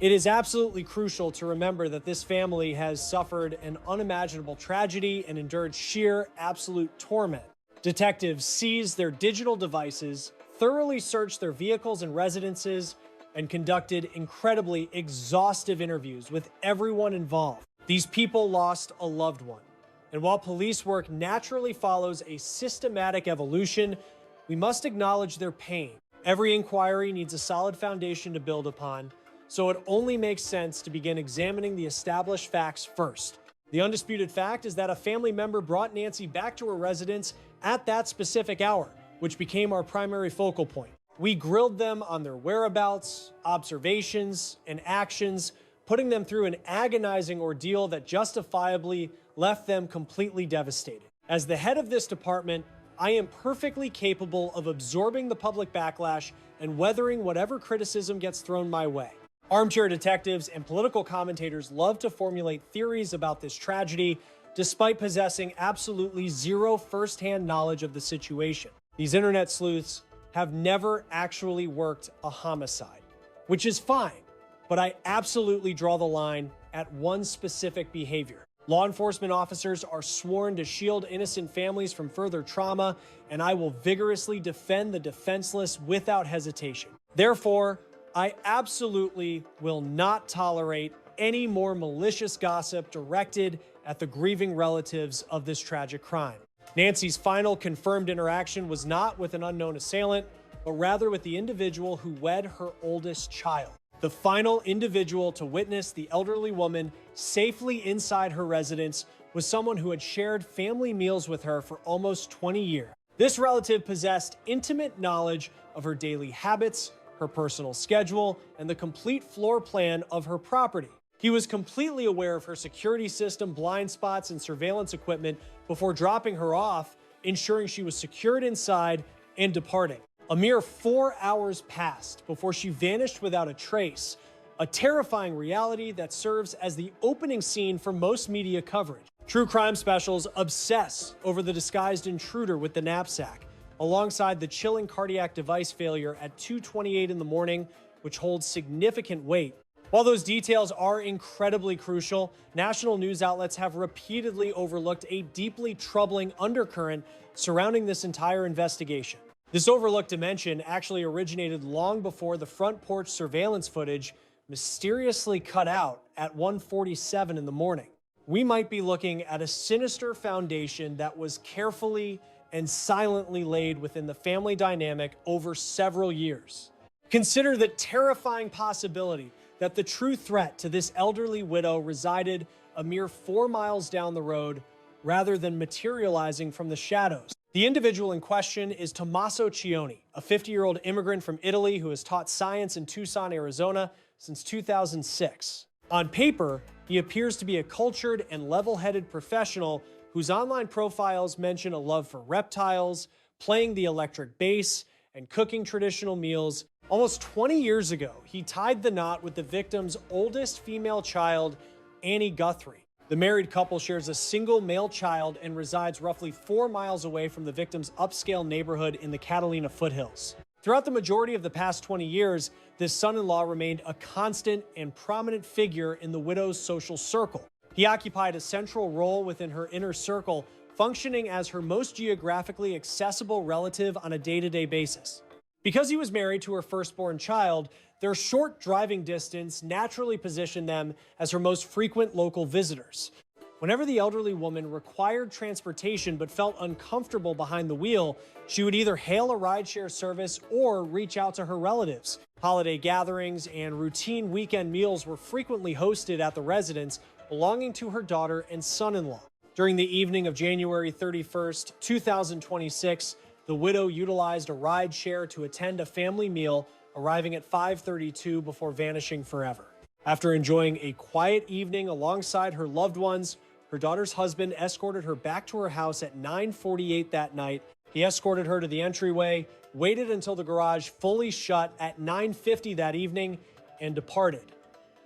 It is absolutely crucial to remember that this family has suffered an unimaginable tragedy and endured sheer, absolute torment. Detectives seized their digital devices, thoroughly searched their vehicles and residences, and conducted incredibly exhaustive interviews with everyone involved. These people lost a loved one. And while police work naturally follows a systematic evolution, we must acknowledge their pain. Every inquiry needs a solid foundation to build upon, so it only makes sense to begin examining the established facts first. The undisputed fact is that a family member brought Nancy back to her residence at that specific hour, which became our primary focal point. We grilled them on their whereabouts, observations, and actions, putting them through an agonizing ordeal that justifiably left them completely devastated. As the head of this department, I am perfectly capable of absorbing the public backlash and weathering whatever criticism gets thrown my way. Armchair detectives and political commentators love to formulate theories about this tragedy, despite possessing absolutely zero firsthand knowledge of the situation. These internet sleuths have never actually worked a homicide, which is fine, but I absolutely draw the line at one specific behavior. Law enforcement officers are sworn to shield innocent families from further trauma, and I will vigorously defend the defenseless without hesitation. Therefore, I absolutely will not tolerate any more malicious gossip directed at the grieving relatives of this tragic crime. Nancy's final confirmed interaction was not with an unknown assailant, but rather with the individual who wed her oldest child. The final individual to witness the elderly woman safely inside her residence was someone who had shared family meals with her for almost 20 years. This relative possessed intimate knowledge of her daily habits, her personal schedule, and the complete floor plan of her property. He was completely aware of her security system, blind spots, and surveillance equipment before dropping her off, ensuring she was secured inside and departing. A mere 4 hours passed before she vanished without a trace, a terrifying reality that serves as the opening scene for most media coverage. True crime specials obsess over the disguised intruder with the knapsack, alongside the chilling cardiac device failure at 2:28 in the morning, which holds significant weight. While those details are incredibly crucial, national news outlets have repeatedly overlooked a deeply troubling undercurrent surrounding this entire investigation. This overlooked dimension actually originated long before the front porch surveillance footage mysteriously cut out at 1:47 in the morning. We might be looking at a sinister foundation that was carefully and silently laid within the family dynamic over several years. Consider the terrifying possibility that the true threat to this elderly widow resided a mere 4 miles down the road rather than materializing from the shadows. The individual in question is Tomaso Tioni, a 50-year-old immigrant from Italy who has taught science in Tucson, Arizona since 2006. On paper, he appears to be a cultured and level-headed professional whose online profiles mention a love for reptiles, playing the electric bass, and cooking traditional meals. Almost 20 years ago, he tied the knot with the victim's oldest female child, Nancy Guthrie. The married couple shares a single male child and resides roughly 4 miles away from the victim's upscale neighborhood in the Catalina foothills. Throughout the majority of the past 20 years, this son-in-law remained a constant and prominent figure in the widow's social circle. He occupied a central role within her inner circle, functioning as her most geographically accessible relative on a day-to-day basis. Because he was married to her firstborn child, their short driving distance naturally positioned them as her most frequent local visitors. Whenever the elderly woman required transportation but felt uncomfortable behind the wheel, she would either hail a rideshare service or reach out to her relatives. Holiday gatherings and routine weekend meals were frequently hosted at the residence belonging to her daughter and son-in-law. During the evening of January 31st, 2026, the widow utilized a ride share to attend a family meal, arriving at 5:32 before vanishing forever. After enjoying a quiet evening alongside her loved ones, her daughter's husband escorted her back to her house at 9:48 that night. He escorted her to the entryway, waited until the garage fully shut at 9:50 that evening, and departed.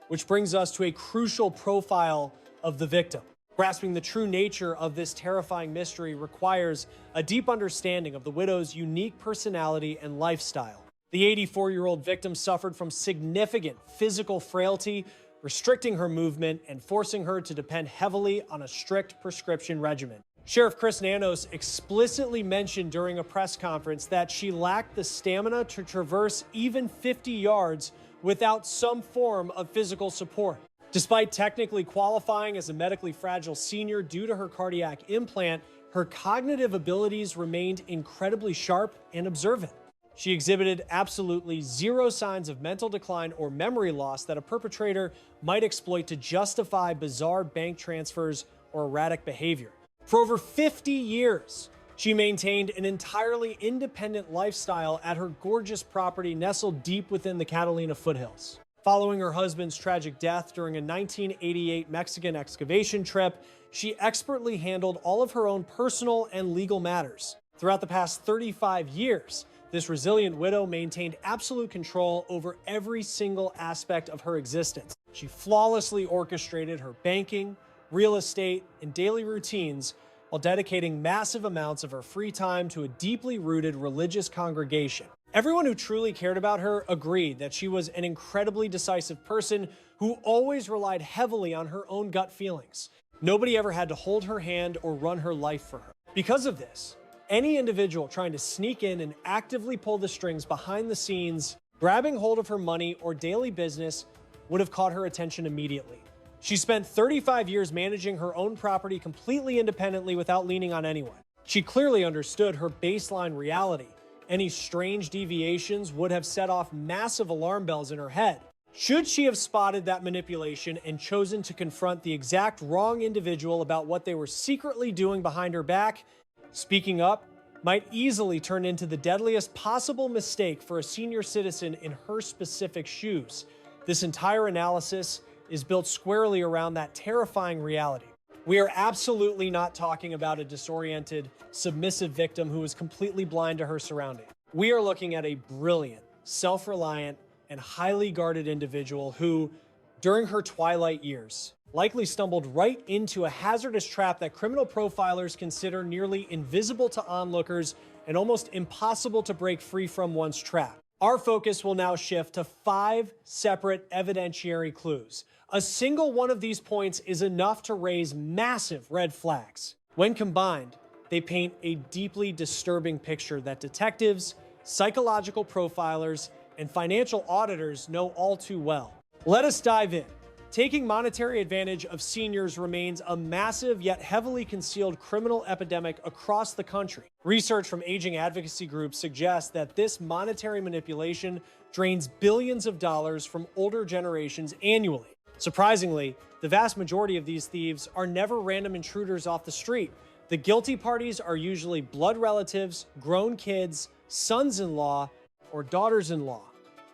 Which brings us to a crucial profile of the victim. Grasping the true nature of this terrifying mystery requires a deep understanding of the widow's unique personality and lifestyle. The 84-year-old victim suffered from significant physical frailty, restricting her movement and forcing her to depend heavily on a strict prescription regimen. Sheriff Chris Nanos explicitly mentioned during a press conference that she lacked the stamina to traverse even 50 yards without some form of physical support. Despite technically qualifying as a medically fragile senior due to her cardiac implant, her cognitive abilities remained incredibly sharp and observant. She exhibited absolutely zero signs of mental decline or memory loss that a perpetrator might exploit to justify bizarre bank transfers or erratic behavior. For over 50 years, she maintained an entirely independent lifestyle at her gorgeous property nestled deep within the Catalina foothills. Following her husband's tragic death during a 1988 Mexican excavation trip, she expertly handled all of her own personal and legal matters. Throughout the past 35 years, this resilient widow maintained absolute control over every single aspect of her existence. She flawlessly orchestrated her banking, real estate, and daily routines while dedicating massive amounts of her free time to a deeply rooted religious congregation. Everyone who truly cared about her agreed that she was an incredibly decisive person who always relied heavily on her own gut feelings. Nobody ever had to hold her hand or run her life for her. Because of this, any individual trying to sneak in and actively pull the strings behind the scenes, grabbing hold of her money or daily business, would have caught her attention immediately. She spent 35 years managing her own property completely independently without leaning on anyone. She clearly understood her baseline reality. Any strange deviations would have set off massive alarm bells in her head. Should she have spotted that manipulation and chosen to confront the exact wrong individual about what they were secretly doing behind her back, speaking up might easily turn into the deadliest possible mistake for a senior citizen in her specific shoes. This entire analysis is built squarely around that terrifying reality. We are absolutely not talking about a disoriented, submissive victim who is completely blind to her surroundings. We are looking at a brilliant, self-reliant, and highly guarded individual who, during her twilight years, likely stumbled right into a hazardous trap that criminal profilers consider nearly invisible to onlookers and almost impossible to break free from once trapped. Our focus will now shift to 5 separate evidentiary clues. A single one of these points is enough to raise massive red flags. When combined, they paint a deeply disturbing picture that detectives, psychological profilers, and financial auditors know all too well. Let us dive in. Taking monetary advantage of seniors remains a massive yet heavily concealed criminal epidemic across the country. Research from aging advocacy groups suggests that this monetary manipulation drains billions of dollars from older generations annually. Surprisingly, the vast majority of these thieves are never random intruders off the street. The guilty parties are usually blood relatives, grown kids, sons-in-law, or daughters-in-law.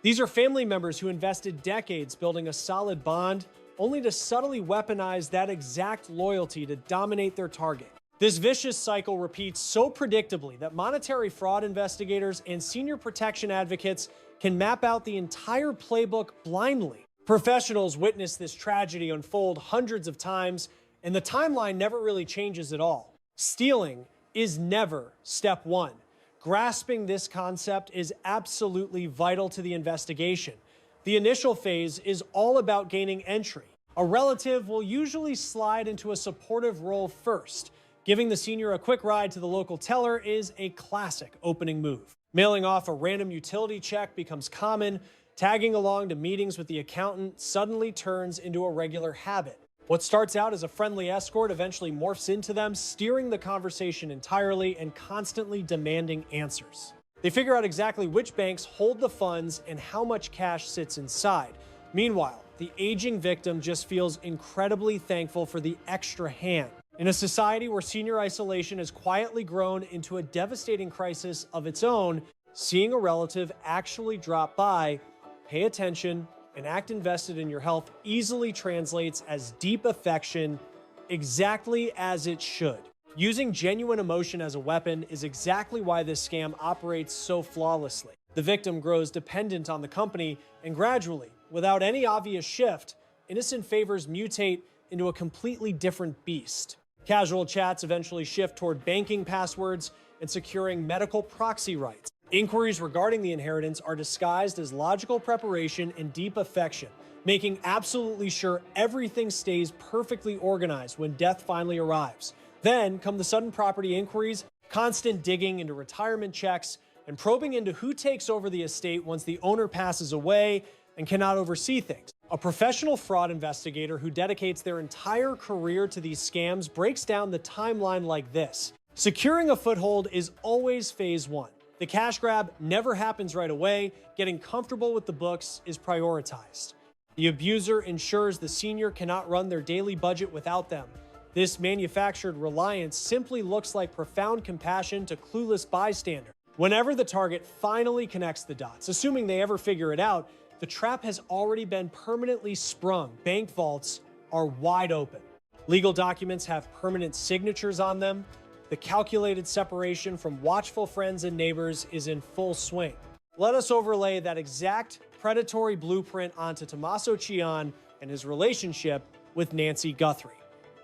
These are family members who invested decades building a solid bond, only to subtly weaponize that exact loyalty to dominate their target. This vicious cycle repeats so predictably that monetary fraud investigators and senior protection advocates can map out the entire playbook blindly. Professionals witness this tragedy unfold hundreds of times, and the timeline never really changes at all. Stealing is never step one. Grasping this concept is absolutely vital to the investigation. The initial phase is all about gaining entry. A relative will usually slide into a supportive role first. Giving the senior a quick ride to the local teller is a classic opening move. Mailing off a random utility check becomes common. Tagging along to meetings with the accountant suddenly turns into a regular habit. What starts out as a friendly escort eventually morphs into them steering the conversation entirely and constantly demanding answers. They figure out exactly which banks hold the funds and how much cash sits inside. Meanwhile, the aging victim just feels incredibly thankful for the extra hand. In a society where senior isolation has quietly grown into a devastating crisis of its own, seeing a relative actually drop by, pay attention, and act invested in your health easily translates as deep affection, exactly as it should. Using genuine emotion as a weapon is exactly why this scam operates so flawlessly. The victim grows dependent on the company, and gradually, without any obvious shift, innocent favors mutate into a completely different beast. Casual chats eventually shift toward banking passwords and securing medical proxy rights. Inquiries regarding the inheritance are disguised as logical preparation and deep affection, making absolutely sure everything stays perfectly organized when death finally arrives. Then come the sudden property inquiries, constant digging into retirement checks, and probing into who takes over the estate once the owner passes away and cannot oversee things. A professional fraud investigator who dedicates their entire career to these scams breaks down the timeline like this. Securing a foothold is always phase one. The cash grab never happens right away. Getting comfortable with the books is prioritized. The abuser ensures the senior cannot run their daily budget without them. This manufactured reliance simply looks like profound compassion to clueless bystanders. Whenever the target finally connects the dots, assuming they ever figure it out, the trap has already been permanently sprung. Bank vaults are wide open. Legal documents have permanent signatures on them. The calculated separation from watchful friends and neighbors is in full swing. Let us overlay that exact predatory blueprint onto Tomaso Tioni and his relationship with Nancy Guthrie.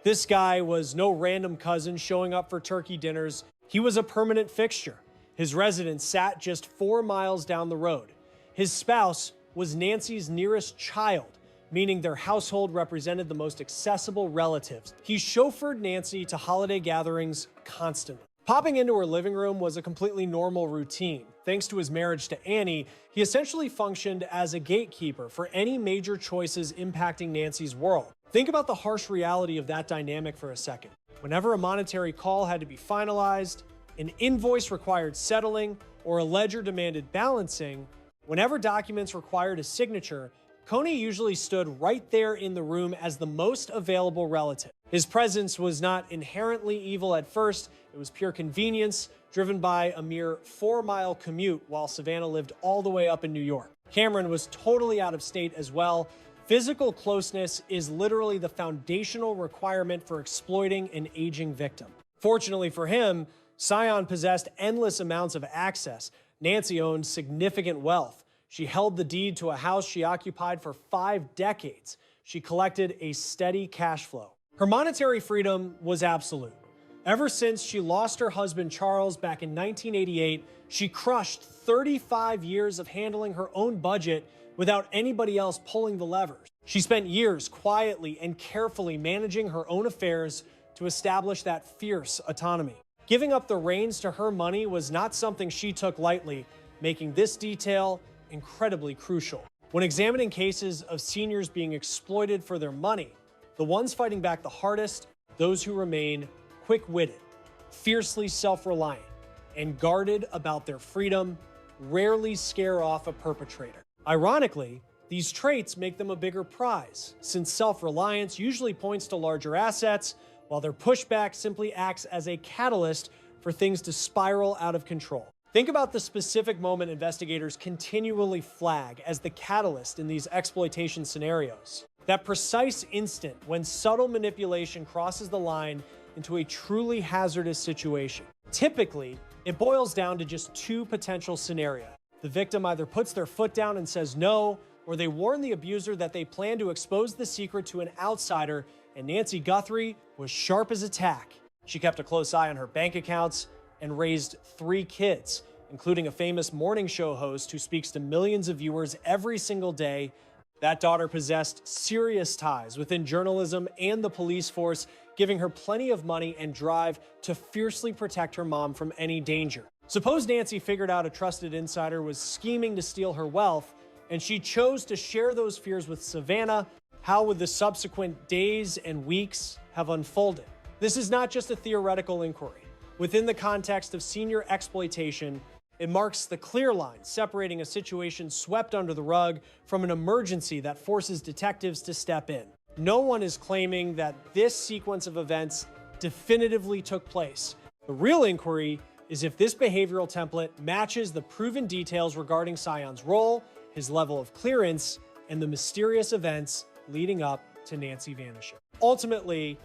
This guy was no random cousin showing up for turkey dinners. He was a permanent fixture. His residence sat just 4 miles down the road. His spouse was Nancy's nearest child, meaning their household represented the most accessible relatives. He chauffeured Nancy to holiday gatherings constantly. Popping into her living room was a completely normal routine. Thanks to his marriage to Annie, he essentially functioned as a gatekeeper for any major choices impacting Nancy's world. Think about the harsh reality of that dynamic for a second. Whenever a monetary call had to be finalized, an invoice required settling, or a ledger demanded balancing, whenever documents required a signature, Coney usually stood right there in the room as the most available relative. His presence was not inherently evil at first. It was pure convenience, driven by a mere 4-mile commute while Savannah lived all the way up in New York. Cameron was totally out of state as well. Physical closeness is literally the foundational requirement for exploiting an aging victim. Fortunately for him, Sion possessed endless amounts of access. Nancy owned significant wealth. She held the deed to a house she occupied for 5 decades. She collected a steady cash flow. Her monetary freedom was absolute. Ever since she lost her husband Charles back in 1988, she crushed 35 years of handling her own budget without anybody else pulling the levers. She spent years quietly and carefully managing her own affairs to establish that fierce autonomy. Giving up the reins to her money was not something she took lightly, making this detail incredibly crucial. When examining cases of seniors being exploited for their money, the ones fighting back the hardest, those who remain quick-witted, fiercely self-reliant, and guarded about their freedom, rarely scare off a perpetrator. Ironically, these traits make them a bigger prize, since self-reliance usually points to larger assets, while their pushback simply acts as a catalyst for things to spiral out of control. Think about the specific moment investigators continually flag as the catalyst in these exploitation scenarios. That precise instant when subtle manipulation crosses the line into a truly hazardous situation. Typically, it boils down to just 2 potential scenarios. The victim either puts their foot down and says no, or they warn the abuser that they plan to expose the secret to an outsider, and Nancy Guthrie was sharp as a tack. She kept a close eye on her bank accounts and raised 3 kids, including a famous morning show host who speaks to millions of viewers every single day. That daughter possessed serious ties within journalism and the police force, giving her plenty of money and drive to fiercely protect her mom from any danger. Suppose Nancy figured out a trusted insider was scheming to steal her wealth, and she chose to share those fears with Savannah. How would the subsequent days and weeks have unfolded? This is not just a theoretical inquiry. Within the context of senior exploitation, it marks the clear line separating a situation swept under the rug from an emergency that forces detectives to step in. No one is claiming that this sequence of events definitively took place. The real inquiry is if this behavioral template matches the proven details regarding Sion's role, his level of clearance, and the mysterious events leading up to Nancy vanishing. Ultimately,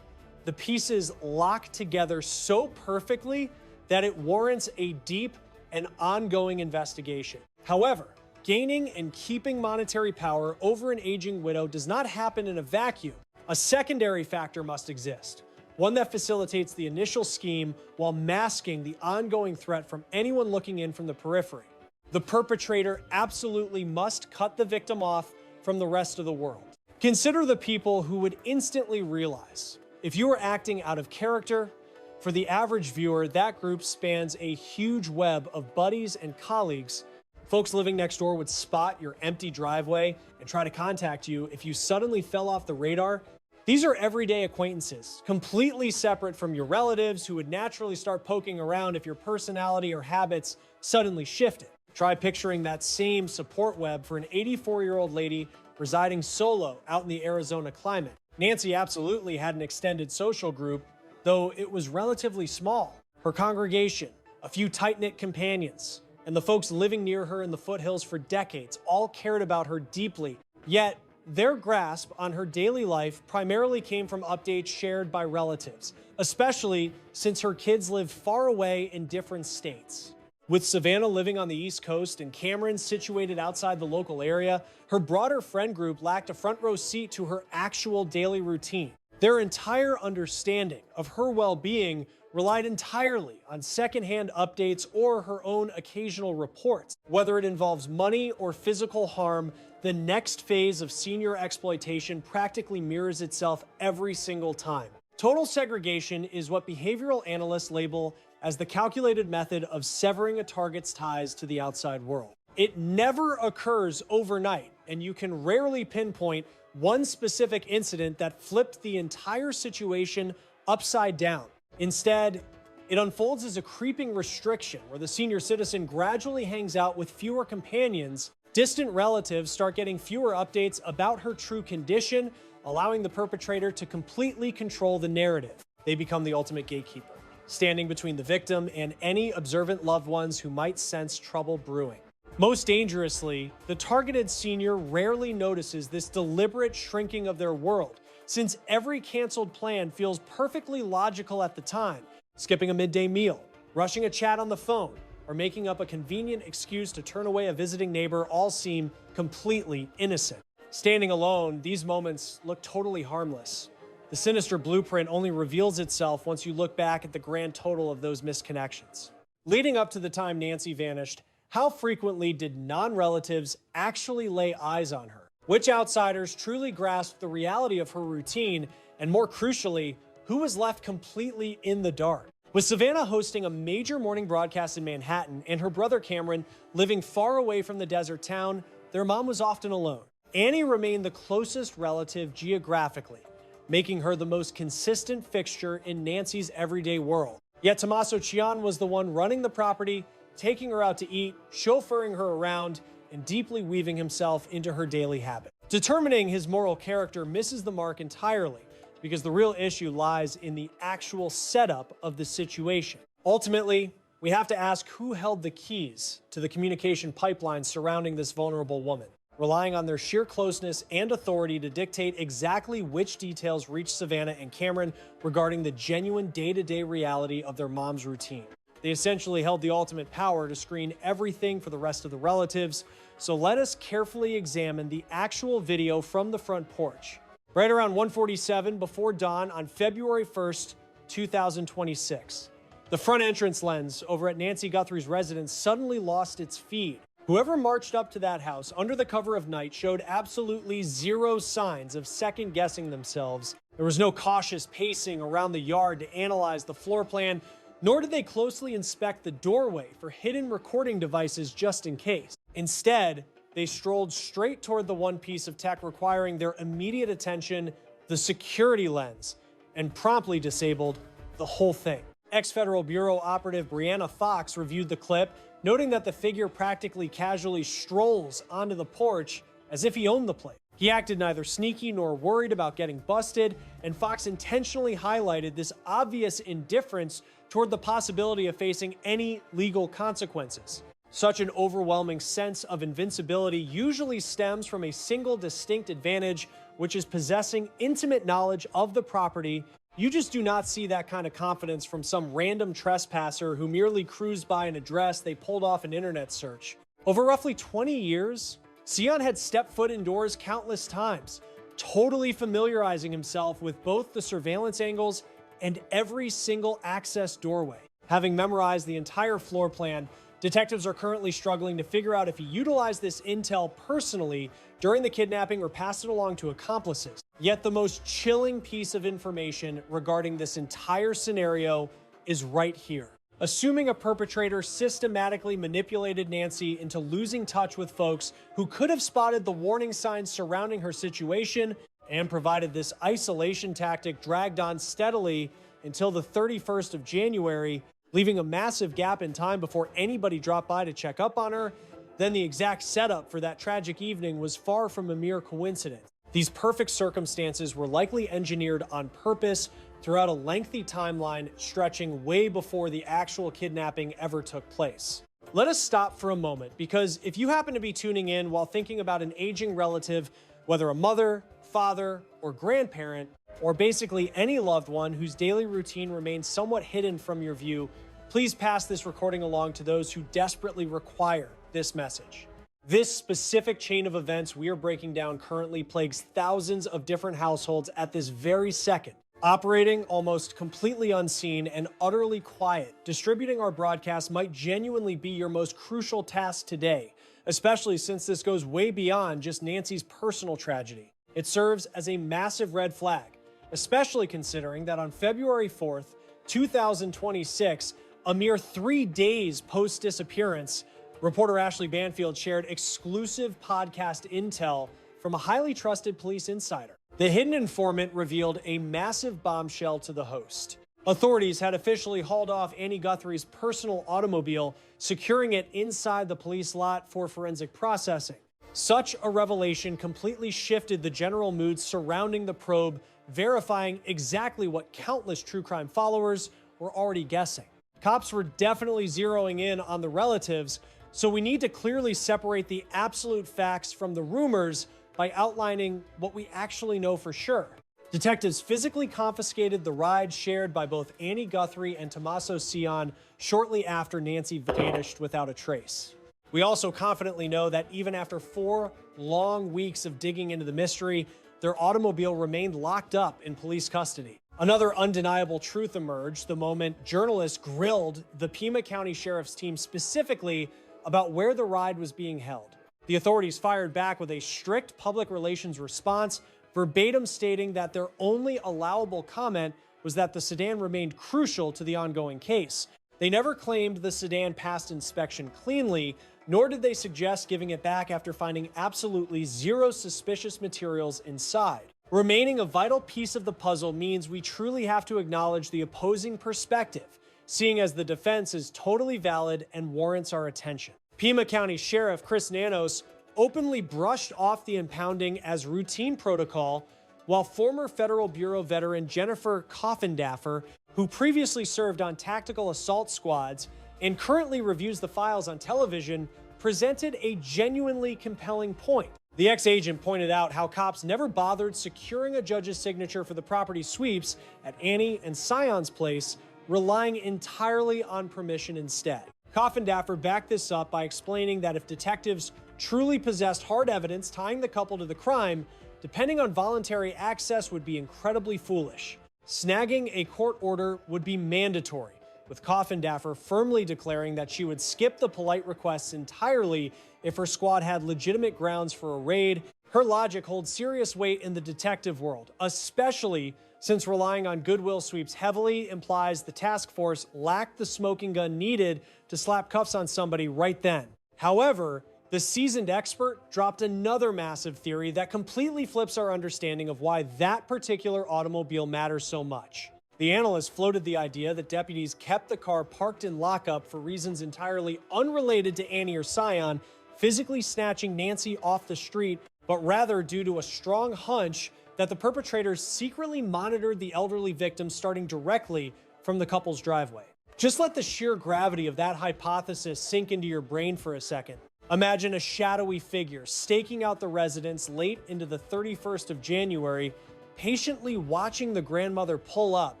the pieces lock together so perfectly that it warrants a deep and ongoing investigation. However, gaining and keeping monetary power over an aging widow does not happen in a vacuum. A secondary factor must exist, one that facilitates the initial scheme while masking the ongoing threat from anyone looking in from the periphery. The perpetrator absolutely must cut the victim off from the rest of the world. Consider the people who would instantly realize if you were acting out of character. For the average viewer, that group spans a huge web of buddies and colleagues. Folks living next door would spot your empty driveway and try to contact you if you suddenly fell off the radar. These are everyday acquaintances, completely separate from your relatives who would naturally start poking around if your personality or habits suddenly shifted. Try picturing that same support web for an 84-year-old lady residing solo out in the Arizona climate. Nancy absolutely had an extended social group, though it was relatively small. Her congregation, a few tight-knit companions, and the folks living near her in the foothills for decades all cared about her deeply. Yet, their grasp on her daily life primarily came from updates shared by relatives, especially since her kids lived far away in different states. With Savannah living on the East Coast and Cameron situated outside the local area, her broader friend group lacked a front row seat to her actual daily routine. Their entire understanding of her well-being relied entirely on secondhand updates or her own occasional reports. Whether it involves money or physical harm, the next phase of senior exploitation practically mirrors itself every single time. Total segregation is what behavioral analysts label as the calculated method of severing a target's ties to the outside world. It never occurs overnight, and you can rarely pinpoint one specific incident that flipped the entire situation upside down. Instead, it unfolds as a creeping restriction where the senior citizen gradually hangs out with fewer companions. Distant relatives start getting fewer updates about her true condition, allowing the perpetrator to completely control the narrative. They become the ultimate gatekeeper, standing between the victim and any observant loved ones who might sense trouble brewing. Most dangerously, the targeted senior rarely notices this deliberate shrinking of their world, since every canceled plan feels perfectly logical at the time. Skipping a midday meal, rushing a chat on the phone, or making up a convenient excuse to turn away a visiting neighbor all seem completely innocent. Standing alone, these moments look totally harmless. The sinister blueprint only reveals itself once you look back at the grand total of those misconnections. Leading up to the time Nancy vanished, how frequently did non-relatives actually lay eyes on her? Which outsiders truly grasped the reality of her routine? And more crucially, who was left completely in the dark? With Savannah hosting a major morning broadcast in Manhattan and her brother Cameron living far away from the desert town, their mom was often alone. Annie remained the closest relative geographically, making her the most consistent fixture in Nancy's everyday world. Yet Tomaso Tioni was the one running the property, taking her out to eat, chauffeuring her around, and deeply weaving himself into her daily habit. Determining his moral character misses the mark entirely, because the real issue lies in the actual setup of the situation. Ultimately, we have to ask who held the keys to the communication pipeline surrounding this vulnerable woman, relying on their sheer closeness and authority to dictate exactly which details reached Savannah and Cameron regarding the genuine day-to-day reality of their mom's routine. They essentially held the ultimate power to screen everything for the rest of the relatives, so let us carefully examine the actual video from the front porch. Right around 1:47 before dawn on February 1st, 2026. The front entrance lens over at Nancy Guthrie's residence suddenly lost its feed. Whoever marched up to that house under the cover of night showed absolutely zero signs of second-guessing themselves. There was no cautious pacing around the yard to analyze the floor plan, nor did they closely inspect the doorway for hidden recording devices just in case. Instead, they strolled straight toward the one piece of tech requiring their immediate attention, the security lens, and promptly disabled the whole thing. Ex-Federal Bureau operative Brianna Fox reviewed the clip, noting that the figure practically casually strolls onto the porch as if he owned the place. He acted neither sneaky nor worried about getting busted, and Fox intentionally highlighted this obvious indifference toward the possibility of facing any legal consequences. Such an overwhelming sense of invincibility usually stems from a single distinct advantage, which is possessing intimate knowledge of the property. You just do not see that kind of confidence from some random trespasser who merely cruised by an address they pulled off an internet search. Over roughly 20 years, Tioni had stepped foot indoors countless times, totally familiarizing himself with both the surveillance angles and every single access doorway. Having memorized the entire floor plan, Detectives are currently struggling to figure out if he utilized this intel personally during the kidnapping or passed it along to accomplices. Yet the most chilling piece of information regarding this entire scenario is right here. Assuming a perpetrator systematically manipulated Nancy into losing touch with folks who could have spotted the warning signs surrounding her situation and provided this isolation tactic dragged on steadily until the 31st of January, leaving a massive gap in time before anybody dropped by to check up on her, then the exact setup for that tragic evening was far from a mere coincidence. These perfect circumstances were likely engineered on purpose throughout a lengthy timeline stretching way before the actual kidnapping ever took place. Let us stop for a moment, because if you happen to be tuning in while thinking about an aging relative, whether a mother, father, or grandparent, or basically any loved one whose daily routine remains somewhat hidden from your view, please pass this recording along to those who desperately require this message. This specific chain of events we are breaking down currently plagues thousands of different households at this very second. Operating almost completely unseen and utterly quiet, distributing our broadcast might genuinely be your most crucial task today, especially since this goes way beyond just Nancy's personal tragedy. It serves as a massive red flag, especially considering that on February 4th, 2026, a mere 3 days post-disappearance, reporter Ashley Banfield shared exclusive podcast intel from a highly trusted police insider. The hidden informant revealed a massive bombshell to the host. Authorities had officially hauled off Annie Guthrie's personal automobile, securing it inside the police lot for forensic processing. Such a revelation completely shifted the general mood surrounding the probe, verifying exactly what countless true crime followers were already guessing. Cops were definitely zeroing in on the relatives, so we need to clearly separate the absolute facts from the rumors by outlining what we actually know for sure. Detectives physically confiscated the ride shared by both Annie Guthrie and Tomaso Tioni shortly after Nancy vanished without a trace. We also confidently know that even after 4 long weeks of digging into the mystery, their automobile remained locked up in police custody. Another undeniable truth emerged the moment journalists grilled the Pima County Sheriff's team specifically about where the ride was being held. The authorities fired back with a strict public relations response, verbatim stating that their only allowable comment was that the sedan remained crucial to the ongoing case. They never claimed the sedan passed inspection cleanly, nor did they suggest giving it back after finding absolutely zero suspicious materials inside. Remaining a vital piece of the puzzle means we truly have to acknowledge the opposing perspective, seeing as the defense is totally valid and warrants our attention. Pima County Sheriff Chris Nanos openly brushed off the impounding as routine protocol, while former Federal Bureau veteran Jennifer Coffindaffer, who previously served on tactical assault squads and currently reviews the files on television, presented a genuinely compelling point. The ex-agent pointed out how cops never bothered securing a judge's signature for the property sweeps at Annie and Sion's place, relying entirely on permission instead. Coffindaffer backed this up by explaining that if detectives truly possessed hard evidence tying the couple to the crime, depending on voluntary access would be incredibly foolish. Snagging a court order would be mandatory, with Coffindaffer firmly declaring that she would skip the polite requests entirely if her squad had legitimate grounds for a raid. Her logic holds serious weight in the detective world, especially since relying on goodwill sweeps heavily implies the task force lacked the smoking gun needed to slap cuffs on somebody right then. However, the seasoned expert dropped another massive theory that completely flips our understanding of why that particular automobile matters so much. The analyst floated the idea that deputies kept the car parked in lockup for reasons entirely unrelated to Annie or Sion physically snatching Nancy off the street, but rather due to a strong hunch that the perpetrators secretly monitored the elderly victim starting directly from the couple's driveway. Just let the sheer gravity of that hypothesis sink into your brain for a second. Imagine a shadowy figure staking out the residence late into the 31st of January, patiently watching the grandmother pull up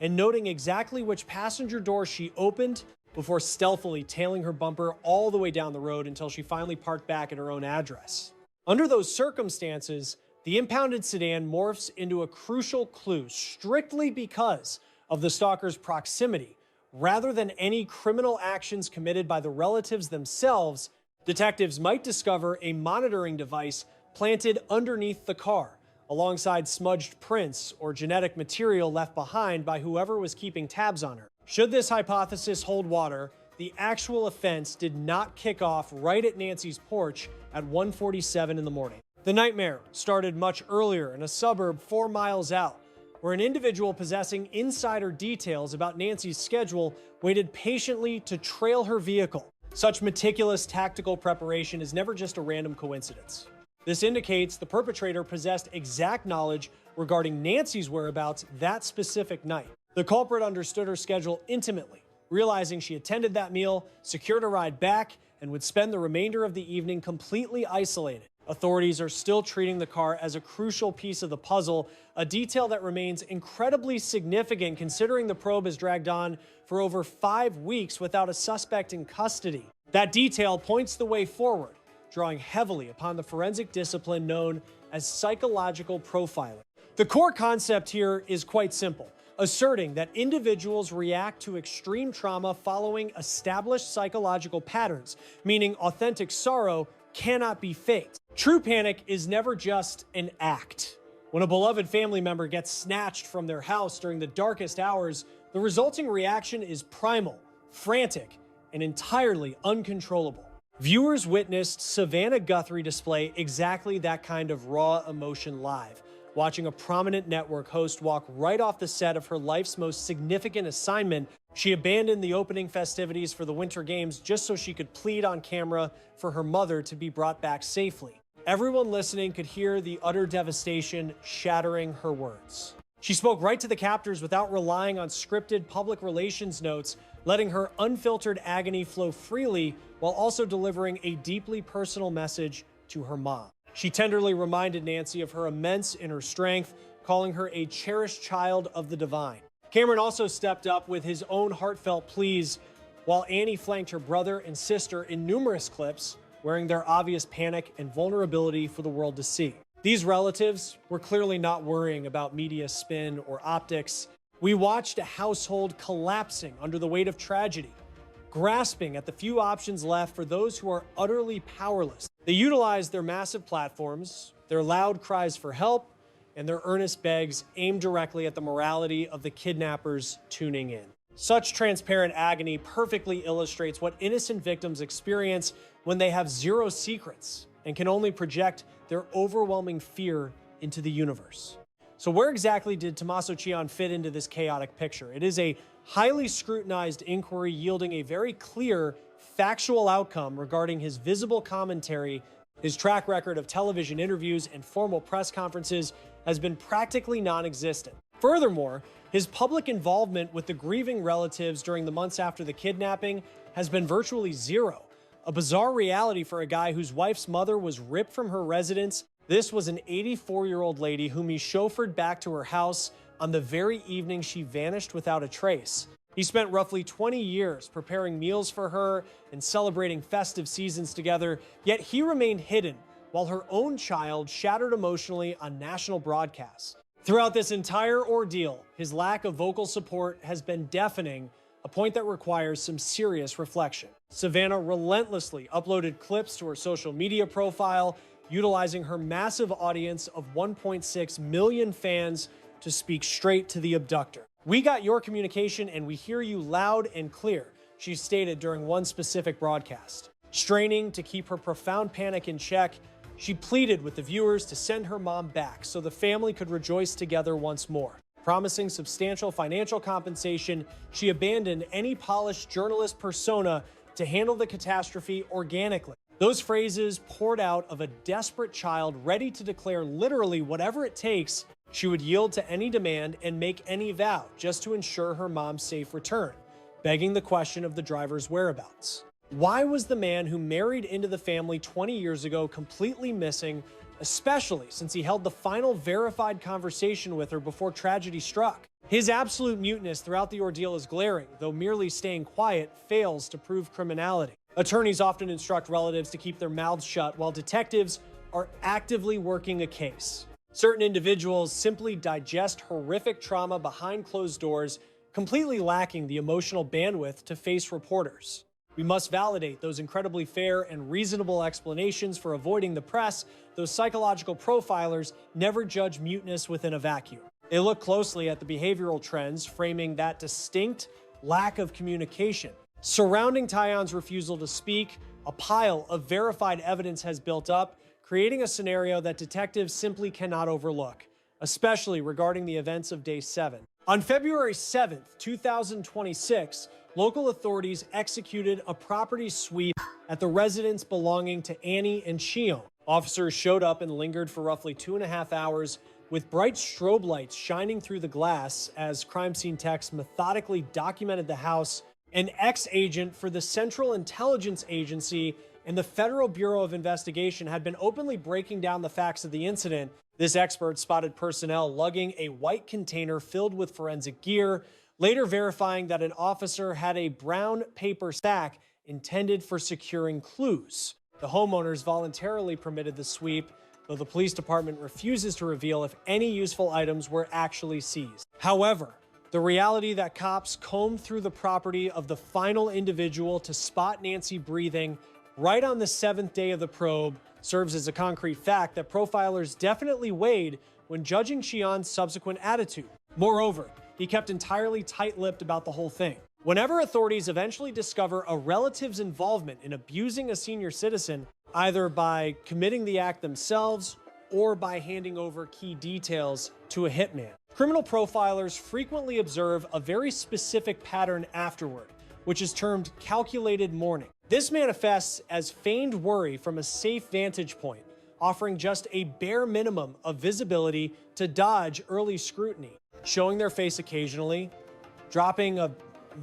and noting exactly which passenger door she opened before stealthily tailing her bumper all the way down the road until she finally parked back at her own address. Under those circumstances, the impounded sedan morphs into a crucial clue strictly because of the stalker's proximity, Rather than any criminal actions committed by the relatives themselves, detectives might discover a monitoring device planted underneath the car, alongside smudged prints or genetic material left behind by whoever was keeping tabs on her. Should this hypothesis hold water, the actual offense did not kick off right at Nancy's porch at 1:47 in the morning. The nightmare started much earlier in a suburb 4 miles out, where an individual possessing insider details about Nancy's schedule waited patiently to trail her vehicle. Such meticulous tactical preparation is never just a random coincidence. This indicates the perpetrator possessed exact knowledge regarding Nancy's whereabouts that specific night. The culprit understood her schedule intimately, realizing she attended that meal, secured a ride back, and would spend the remainder of the evening completely isolated. Authorities are still treating the car as a crucial piece of the puzzle, a detail that remains incredibly significant considering the probe has dragged on for over 5 weeks without a suspect in custody. That detail points the way forward, drawing heavily upon the forensic discipline known as psychological profiling. The core concept here is quite simple, asserting that individuals react to extreme trauma following established psychological patterns, meaning authentic sorrow cannot be faked. True panic is never just an act. When a beloved family member gets snatched from their house during the darkest hours, the resulting reaction is primal, frantic, and entirely uncontrollable. Viewers witnessed Savannah Guthrie display exactly that kind of raw emotion live, watching a prominent network host walk right off the set of her life's most significant assignment. She abandoned the opening festivities for the Winter Games just so she could plead on camera for her mother to be brought back safely. Everyone listening could hear the utter devastation shattering her words. She spoke right to the captors without relying on scripted public relations notes, letting her unfiltered agony flow freely while also delivering a deeply personal message to her mom. She tenderly reminded Nancy of her immense inner strength, calling her a cherished child of the divine. Cameron also stepped up with his own heartfelt pleas, while Annie flanked her brother and sister in numerous clips, wearing their obvious panic and vulnerability for the world to see. These relatives were clearly not worrying about media spin or optics. We watched a household collapsing under the weight of tragedy, grasping at the few options left for those who are utterly powerless. They utilized their massive platforms, their loud cries for help, and their earnest begs aimed directly at the morality of the kidnappers tuning in. Such transparent agony perfectly illustrates what innocent victims experience when they have zero secrets and can only project their overwhelming fear into the universe. So where exactly did Tomaso Tioni fit into this chaotic picture? It is a highly scrutinized inquiry yielding a very clear, factual outcome regarding his visible commentary. His track record of television interviews and formal press conferences has been practically non-existent. Furthermore, his public involvement with the grieving relatives during the months after the kidnapping has been virtually zero, a bizarre reality for a guy whose wife's mother was ripped from her residence. This was an 84-year-old lady whom he chauffeured back to her house on the very evening she vanished without a trace. He spent roughly 20 years preparing meals for her and celebrating festive seasons together, yet he remained hidden while her own child shattered emotionally on national broadcasts. Throughout this entire ordeal, his lack of vocal support has been deafening, a point that requires some serious reflection. Savannah relentlessly uploaded clips to her social media profile, utilizing her massive audience of 1.6 million fans to speak straight to the abductor. "We got your communication and we hear you loud and clear," she stated during one specific broadcast. Straining to keep her profound panic in check, she pleaded with the viewers to send her mom back so the family could rejoice together once more. Promising substantial financial compensation, she abandoned any polished journalist persona to handle the catastrophe organically. Those phrases poured out of a desperate child ready to declare literally whatever it takes. She would yield to any demand and make any vow just to ensure her mom's safe return, begging the question of the driver's whereabouts. Why was the man who married into the family 20 years ago completely missing, especially since he held the final verified conversation with her before tragedy struck? His absolute muteness throughout the ordeal is glaring, though merely staying quiet fails to prove criminality. Attorneys often instruct relatives to keep their mouths shut while detectives are actively working a case. Certain individuals simply digest horrific trauma behind closed doors, completely lacking the emotional bandwidth to face reporters. We must validate those incredibly fair and reasonable explanations for avoiding the press. Those psychological profilers never judge muteness within a vacuum. They look closely at the behavioral trends, framing that distinct lack of communication. Surrounding Tion's refusal to speak, a pile of verified evidence has built up, creating a scenario that detectives simply cannot overlook, especially regarding the events of Day 7. On February 7th, 2026, local authorities executed a property sweep at the residence belonging to Annie and Chion. Officers showed up and lingered for roughly 2.5 hours with bright strobe lights shining through the glass as crime scene techs methodically documented the house. An ex-agent for the Central Intelligence Agency and the Federal Bureau of Investigation had been openly breaking down the facts of the incident. This expert spotted personnel lugging a white container filled with forensic gear, later verifying that an officer had a brown paper sack intended for securing clues. The homeowners voluntarily permitted the sweep, though the police department refuses to reveal if any useful items were actually seized. However, the reality that cops combed through the property of the final individual to spot Nancy breathing right on the 7th day of the probe serves as a concrete fact that profilers definitely weighed when judging Chion's subsequent attitude. Moreover, he kept entirely tight-lipped about the whole thing. Whenever authorities eventually discover a relative's involvement in abusing a senior citizen, either by committing the act themselves or by handing over key details to a hitman, criminal profilers frequently observe a very specific pattern afterward, which is termed calculated mourning. This manifests as feigned worry from a safe vantage point, offering just a bare minimum of visibility to dodge early scrutiny, showing their face occasionally, dropping a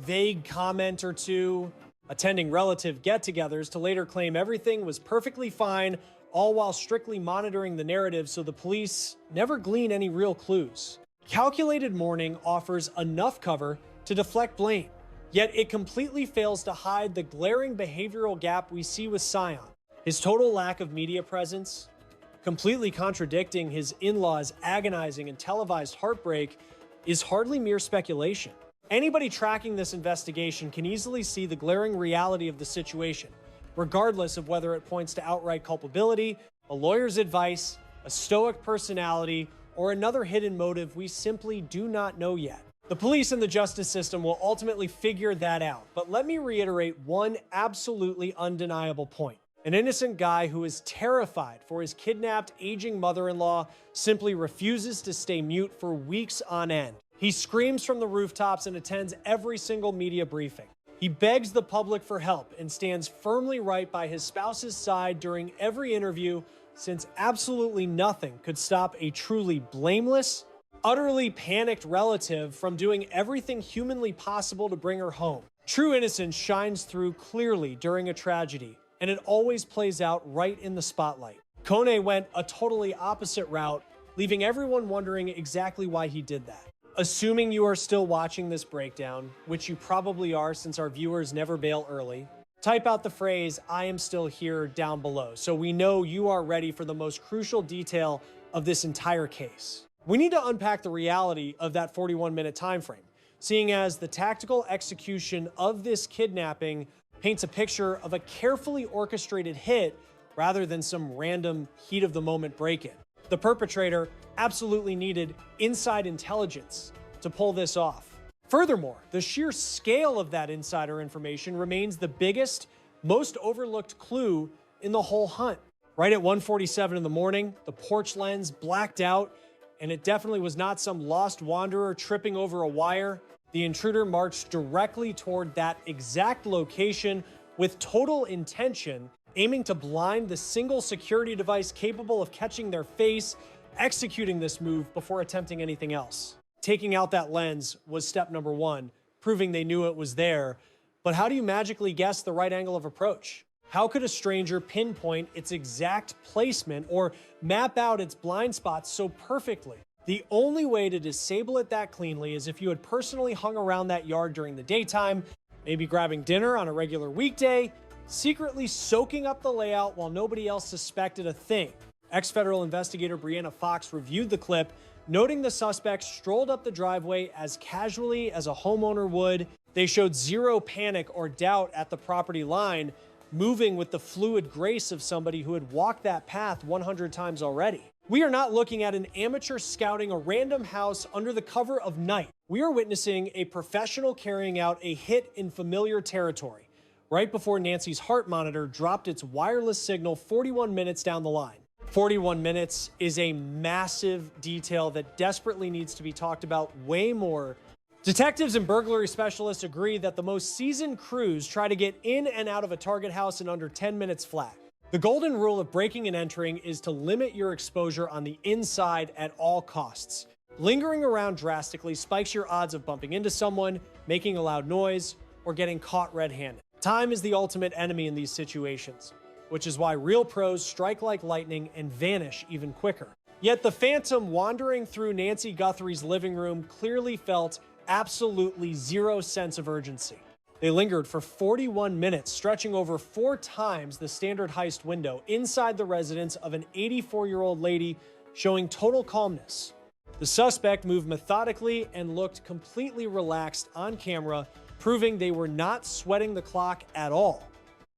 vague comment or two, attending relative get-togethers to later claim everything was perfectly fine, all while strictly monitoring the narrative so the police never glean any real clues. Calculated mourning offers enough cover to deflect blame, yet it completely fails to hide the glaring behavioral gap we see with Sion. His total lack of media presence, completely contradicting his in-laws' agonizing and televised heartbreak, is hardly mere speculation. Anybody tracking this investigation can easily see the glaring reality of the situation, regardless of whether it points to outright culpability, a lawyer's advice, a stoic personality, or another hidden motive we simply do not know yet. The police and the justice system will ultimately figure that out, but let me reiterate one absolutely undeniable point. An innocent guy who is terrified for his kidnapped, aging mother-in-law simply refuses to stay mute for weeks on end. He screams from the rooftops and attends every single media briefing. He begs the public for help and stands firmly right by his spouse's side during every interview, since absolutely nothing could stop a truly blameless, utterly panicked relative from doing everything humanly possible to bring her home. True innocence shines through clearly during a tragedy, and it always plays out right in the spotlight. Kone went a totally opposite route, leaving everyone wondering exactly why he did that. Assuming you are still watching this breakdown, which you probably are since our viewers never bail early, type out the phrase, "I am still here," down below, so we know you are ready for the most crucial detail of this entire case. We need to unpack the reality of that 41-minute time frame, seeing as the tactical execution of this kidnapping paints a picture of a carefully orchestrated hit rather than some random heat-of-the-moment break-in. The perpetrator absolutely needed inside intelligence to pull this off. Furthermore, the sheer scale of that insider information remains the biggest, most overlooked clue in the whole hunt. Right at 1:47 in the morning, the porch lens blacked out, and it definitely was not some lost wanderer tripping over a wire. The intruder marched directly toward that exact location with total intention, aiming to blind the single security device capable of catching their face, executing this move before attempting anything else. Taking out that lens was step number one, proving they knew it was there. But how do you magically guess the right angle of approach? How could a stranger pinpoint its exact placement or map out its blind spots so perfectly? The only way to disable it that cleanly is if you had personally hung around that yard during the daytime, maybe grabbing dinner on a regular weekday, secretly soaking up the layout while nobody else suspected a thing. Ex-federal investigator Brianna Fox reviewed the clip, noting the suspect strolled up the driveway as casually as a homeowner would. They showed zero panic or doubt at the property line, moving with the fluid grace of somebody who had walked that path 100 times already. We are not looking at an amateur scouting a random house under the cover of night. We are witnessing a professional carrying out a hit in familiar territory, right before Nancy's heart monitor dropped its wireless signal 41 minutes down the line. 41 minutes is a massive detail that desperately needs to be talked about way more. Detectives and burglary specialists agree that the most seasoned crews try to get in and out of a target house in under 10 minutes flat. The golden rule of breaking and entering is to limit your exposure on the inside at all costs. Lingering around drastically spikes your odds of bumping into someone, making a loud noise, or getting caught red-handed. Time is the ultimate enemy in these situations, which is why real pros strike like lightning and vanish even quicker. Yet the phantom wandering through Nancy Guthrie's living room clearly felt absolutely zero sense of urgency. They lingered for 41 minutes, stretching over 4 times the standard heist window inside the residence of an 84-year-old lady, showing total calmness. The suspect moved methodically and looked completely relaxed on camera, proving they were not sweating the clock at all.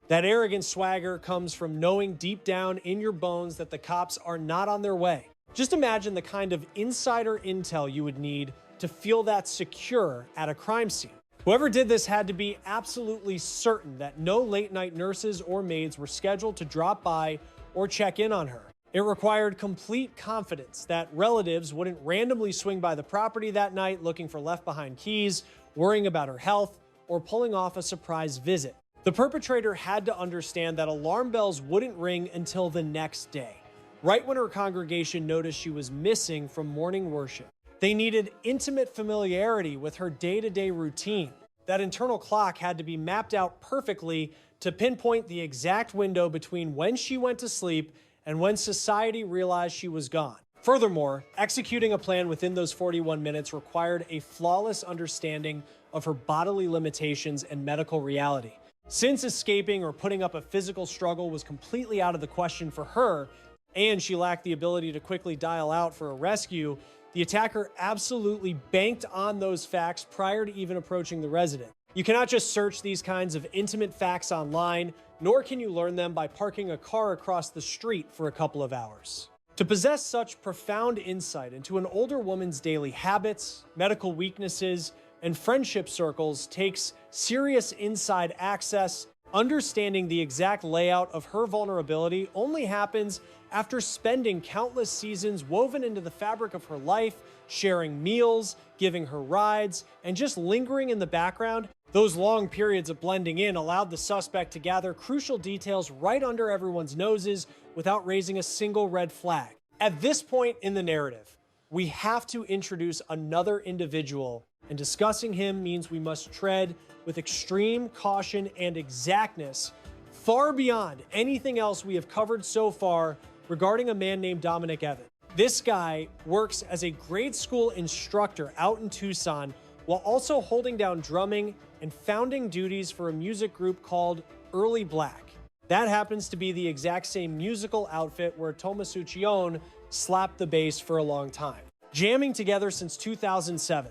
That arrogant swagger comes from knowing deep down in your bones that the cops are not on their way. Just imagine the kind of insider intel you would need to feel that secure at a crime scene. Whoever did this had to be absolutely certain that no late-night nurses or maids were scheduled to drop by or check in on her. It required complete confidence that relatives wouldn't randomly swing by the property that night looking for left-behind keys, worrying about her health, or pulling off a surprise visit. The perpetrator had to understand that alarm bells wouldn't ring until the next day, right when her congregation noticed she was missing from morning worship. They needed intimate familiarity with her day-to-day routine. That internal clock had to be mapped out perfectly to pinpoint the exact window between when she went to sleep and when society realized she was gone. Furthermore, executing a plan within those 41 minutes required a flawless understanding of her bodily limitations and medical reality. Since escaping or putting up a physical struggle was completely out of the question for her, and she lacked the ability to quickly dial out for a rescue, the attacker absolutely banked on those facts prior to even approaching the resident. You cannot just search these kinds of intimate facts online, nor can you learn them by parking a car across the street for a couple of hours. To possess such profound insight into an older woman's daily habits, medical weaknesses, and friendship circles takes serious inside access. Understanding the exact layout of her vulnerability only happens after spending countless seasons woven into the fabric of her life, sharing meals, giving her rides, and just lingering in the background. Those long periods of blending in allowed the suspect to gather crucial details right under everyone's noses without raising a single red flag. At this point in the narrative, we have to introduce another individual, and discussing him means we must tread with extreme caution and exactness, far beyond anything else we have covered so far regarding a man named Dominic Evans. This guy works as a grade school instructor out in Tucson while also holding down drumming and founding duties for a music group called Early Black. That happens to be the exact same musical outfit where Tomaso Tioni slapped the bass for a long time. Jamming together since 2007.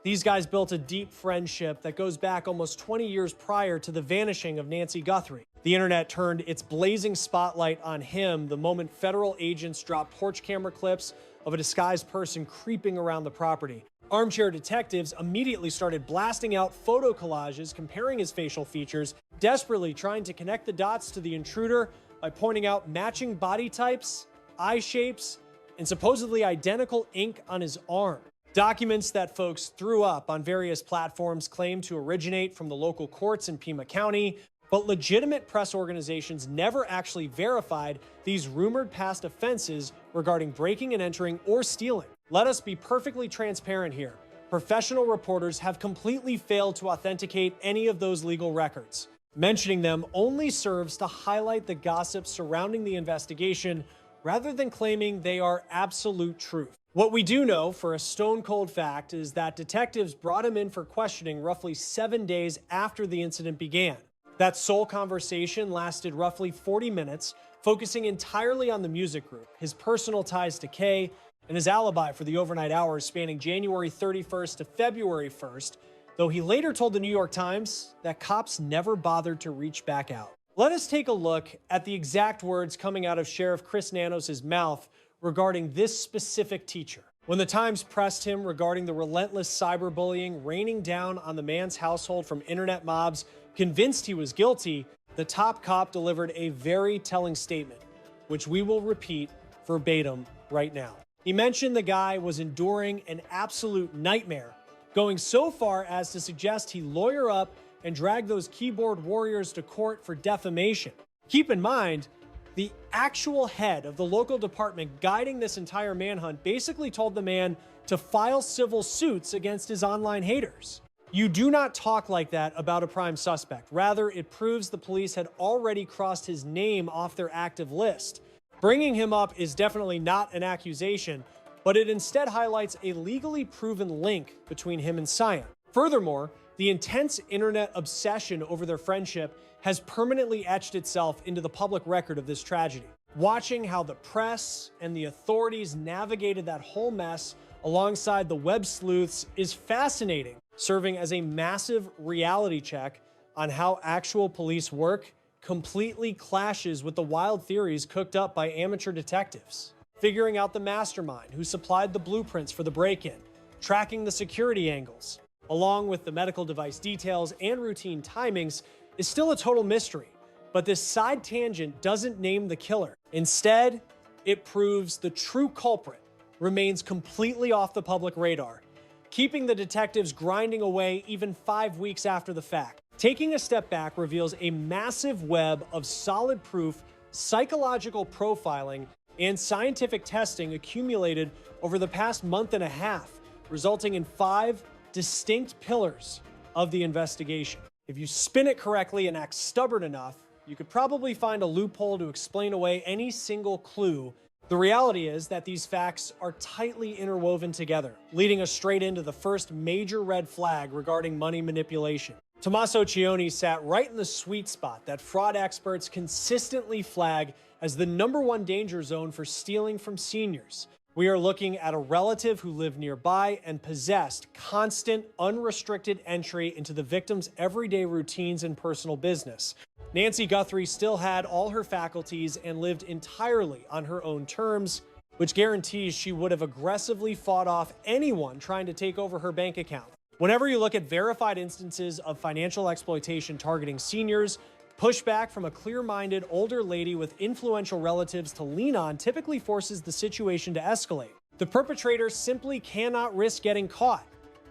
These guys built a deep friendship that goes back almost 20 years prior to the vanishing of Nancy Guthrie. The internet turned its blazing spotlight on him the moment federal agents dropped porch camera clips of a disguised person creeping around the property. Armchair detectives immediately started blasting out photo collages comparing his facial features, desperately trying to connect the dots to the intruder by pointing out matching body types, eye shapes, and supposedly identical ink on his arm. Documents that folks threw up on various platforms claim to originate from the local courts in Pima County, but legitimate press organizations never actually verified these rumored past offenses regarding breaking and entering or stealing. Let us be perfectly transparent here. Professional reporters have completely failed to authenticate any of those legal records. Mentioning them only serves to highlight the gossip surrounding the investigation rather than claiming they are absolute truth. What we do know for a stone-cold fact is that detectives brought him in for questioning roughly 7 days after the incident began. That sole conversation lasted roughly 40 minutes, focusing entirely on the music group, his personal ties to Kay, and his alibi for the overnight hours spanning January 31st to February 1st, though he later told the New York Times that cops never bothered to reach back out. Let us take a look at the exact words coming out of Sheriff Chris Nanos' mouth regarding this specific teacher. When the Times pressed him regarding the relentless cyberbullying raining down on the man's household from internet mobs, convinced he was guilty, the top cop delivered a very telling statement, which we will repeat verbatim right now. He mentioned the guy was enduring an absolute nightmare, going so far as to suggest he lawyer up and drag those keyboard warriors to court for defamation. Keep in mind, the actual head of the local department guiding this entire manhunt basically told the man to file civil suits against his online haters. You do not talk like that about a prime suspect. Rather, it proves the police had already crossed his name off their active list. Bringing him up is definitely not an accusation, but it instead highlights a legally proven link between him and Sion. Furthermore, the intense internet obsession over their friendship has permanently etched itself into the public record of this tragedy. Watching how the press and the authorities navigated that whole mess alongside the web sleuths is fascinating, serving as a massive reality check on how actual police work completely clashes with the wild theories cooked up by amateur detectives. Figuring out the mastermind who supplied the blueprints for the break-in, tracking the security angles, along with the medical device details and routine timings, is still a total mystery. But this side tangent doesn't name the killer. Instead, it proves the true culprit remains completely off the public radar, keeping the detectives grinding away even 5 weeks after the fact. Taking a step back reveals a massive web of solid proof, psychological profiling, and scientific testing accumulated over the past month and a half, resulting in 5 distinct pillars of the investigation. If you spin it correctly and act stubborn enough, you could probably find a loophole to explain away any single clue. The reality is that these facts are tightly interwoven together, leading us straight into the first major red flag regarding money manipulation. Tomaso Tioni sat right in the sweet spot that fraud experts consistently flag as the #1 danger zone for stealing from seniors. We are looking at a relative who lived nearby and possessed constant, unrestricted entry into the victim's everyday routines and personal business. Nancy Guthrie still had all her faculties and lived entirely on her own terms, which guarantees she would have aggressively fought off anyone trying to take over her bank account. Whenever you look at verified instances of financial exploitation targeting seniors, pushback from a clear-minded older lady with influential relatives to lean on typically forces the situation to escalate. The perpetrator simply cannot risk getting caught.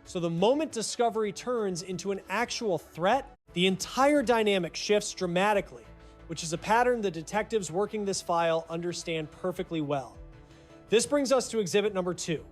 So the moment discovery turns into an actual threat, the entire dynamic shifts dramatically, which is a pattern the detectives working this file understand perfectly well. This brings us to exhibit number 2,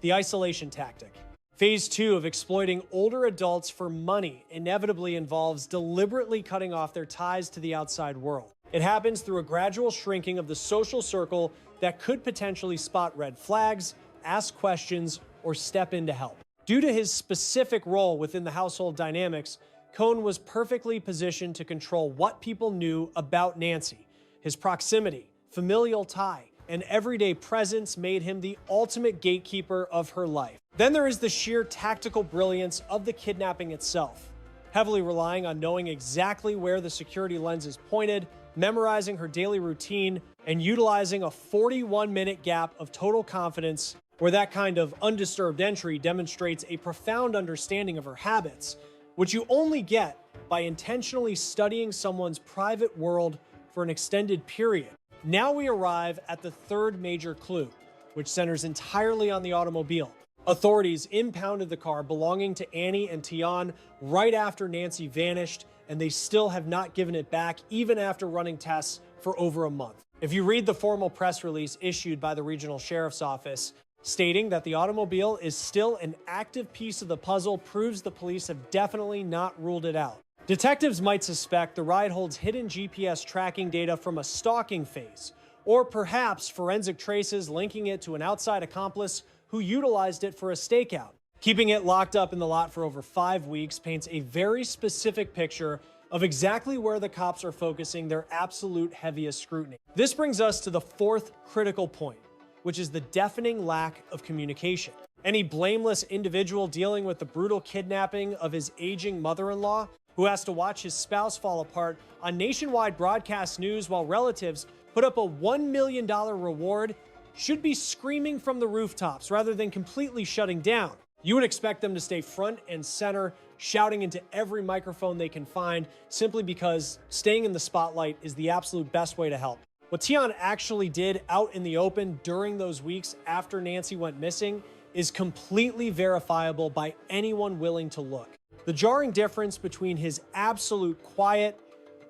the isolation tactic. Phase 2 of exploiting older adults for money inevitably involves deliberately cutting off their ties to the outside world. It happens through a gradual shrinking of the social circle that could potentially spot red flags, ask questions, or step in to help. Due to his specific role within the household dynamics, Cohn was perfectly positioned to control what people knew about Nancy. His proximity, familial tie, and everyday presence made him the ultimate gatekeeper of her life. Then there is the sheer tactical brilliance of the kidnapping itself, heavily relying on knowing exactly where the security lens is pointed, memorizing her daily routine, and utilizing a 41-minute gap of total confidence where that kind of undisturbed entry demonstrates a profound understanding of her habits, which you only get by intentionally studying someone's private world for an extended period. Now we arrive at the third major clue, which centers entirely on the automobile. Authorities impounded the car belonging to Annie and Tion right after Nancy vanished, and they still have not given it back even after running tests for over a month. If you read the formal press release issued by the regional sheriff's office, stating that the automobile is still an active piece of the puzzle proves the police have definitely not ruled it out. Detectives might suspect the ride holds hidden GPS tracking data from a stalking phase, or perhaps forensic traces linking it to an outside accomplice who utilized it for a stakeout. Keeping it locked up in the lot for over 5 weeks paints a very specific picture of exactly where the cops are focusing their absolute heaviest scrutiny. This brings us to the fourth critical point, which is the deafening lack of communication. Any blameless individual dealing with the brutal kidnapping of his aging mother-in-law, who has to watch his spouse fall apart on nationwide broadcast news while relatives put up a $1 million reward, should be screaming from the rooftops rather than completely shutting down. You would expect them to stay front and center, shouting into every microphone they can find, simply because staying in the spotlight is the absolute best way to help. What Tioni actually did out in the open during those weeks after Nancy went missing is completely verifiable by anyone willing to look. The jarring difference between his absolute quiet